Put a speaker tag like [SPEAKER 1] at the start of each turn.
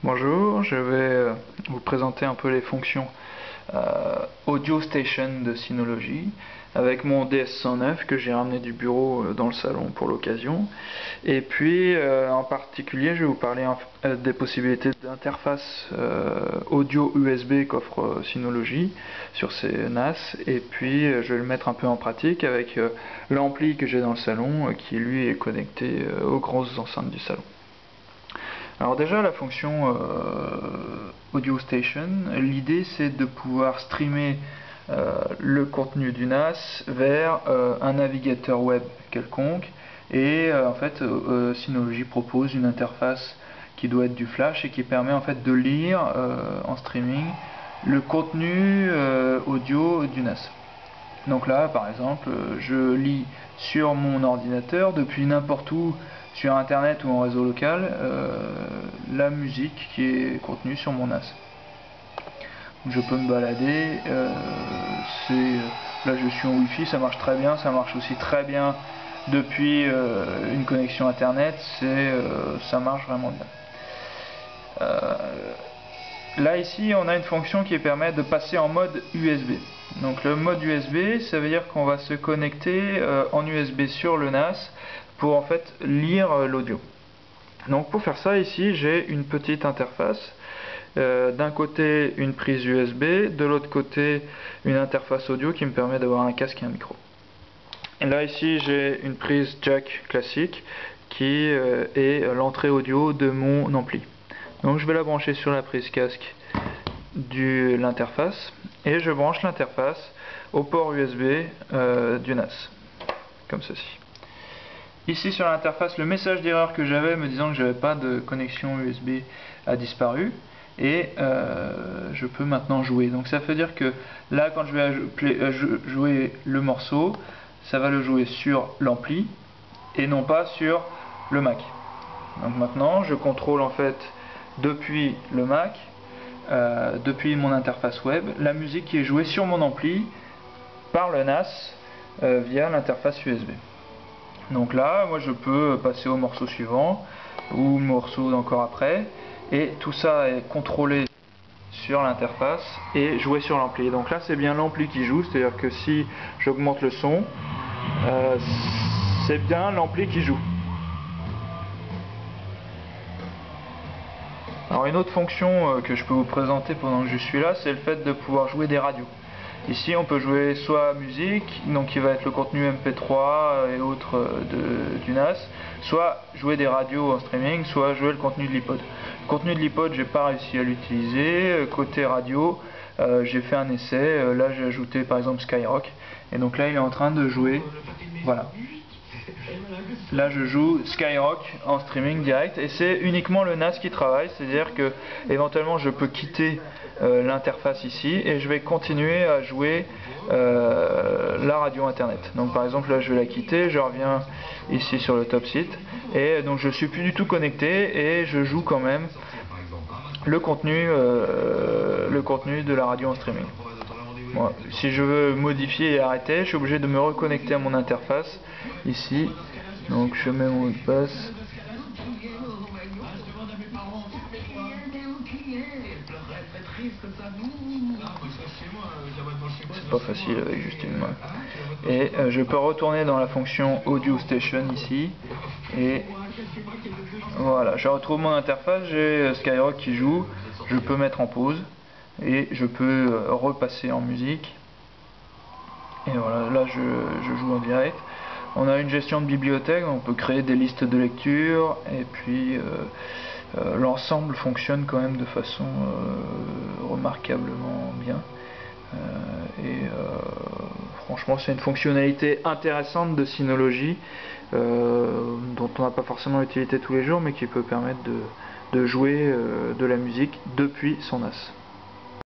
[SPEAKER 1] Bonjour, je vais vous présenter un peu les fonctions Audio Station de Synology avec mon DS109 que j'ai ramené du bureau dans le salon pour l'occasion. Et puis en particulier, je vais vous parler des possibilités d'interface audio USB qu'offre Synology sur ces NAS. Et puis je vais le mettre un peu en pratique avec l'ampli que j'ai dans le salon qui lui est connecté aux grosses enceintes du salon. Alors déjà la fonction Audio Station, l'idée c'est de pouvoir streamer le contenu du NAS vers un navigateur web quelconque et en fait Synology propose une interface qui doit être du flash et qui permet en fait de lire en streaming le contenu audio du NAS. Donc là par exemple je lis sur mon ordinateur depuis n'importe où sur internet ou en réseau local la musique qui est contenue sur mon NAS. Je peux me balader, là je suis en Wi-Fi, ça marche très bien, ça marche aussi très bien depuis une connexion internet, ça marche vraiment bien. Là ici on a une fonction qui permet de passer en mode USB. Donc le mode USB, ça veut dire qu'on va se connecter en USB sur le NAS pour en fait lire l'audio. Donc pour faire ça ici j'ai une petite interface. D'un côté une prise USB, de l'autre côté une interface audio qui me permet d'avoir un casque et un micro. Et là ici j'ai une prise jack classique qui est l'entrée audio de mon ampli. Donc je vais la brancher sur la prise casque de l'interface et je branche l'interface au port USB du NAS, comme ceci. Ici sur l'interface, le message d'erreur que j'avais me disant que j'avais pas de connexion USB a disparu et je peux maintenant jouer. Donc ça veut dire que là quand je vais jouer le morceau, ça va le jouer sur l'ampli et non pas sur le Mac. Donc maintenant je contrôle en fait depuis le Mac, depuis mon interface web, la musique qui est jouée sur mon ampli par le NAS via l'interface USB. Donc là, moi je peux passer au morceau suivant ou morceau encore après, et tout ça est contrôlé sur l'interface et joué sur l'ampli. Donc là c'est bien l'ampli qui joue, c'est-à-dire que si j'augmente le son, c'est bien l'ampli qui joue. Alors une autre fonction que je peux vous présenter pendant que je suis là, c'est le fait de pouvoir jouer des radios. Ici on peut jouer soit musique, donc qui va être le contenu MP3 et autres du NAS, soit jouer des radios en streaming, soit jouer le contenu de l'iPod. Le contenu de l'iPod j'ai pas réussi à l'utiliser, côté radio j'ai fait un essai, là j'ai ajouté par exemple Skyrock, et donc là il est en train de jouer, voilà. Là je joue Skyrock en streaming direct et c'est uniquement le NAS qui travaille, c'est-à-dire que éventuellement je peux quitter l'interface ici et je vais continuer à jouer la radio internet. Donc par exemple là je vais la quitter, je reviens ici sur le top site et donc je suis plus du tout connecté et je joue quand même le contenu de la radio en streaming. Bon, si je veux modifier et arrêter, je suis obligé de me reconnecter à mon interface ici. Donc je mets mon mot de passe. C'est pas facile avec juste une main. Et je peux retourner dans la fonction Audio Station ici. Et voilà, je retrouve mon interface, j'ai Skyrock qui joue. Je peux mettre en pause. Et je peux repasser en musique. Et voilà, là je joue en direct. On a une gestion de bibliothèque, on peut créer des listes de lecture et puis l'ensemble fonctionne quand même de façon remarquablement bien. Franchement c'est une fonctionnalité intéressante de Synology dont on n'a pas forcément l'utilité tous les jours mais qui peut permettre de jouer de la musique depuis son NAS.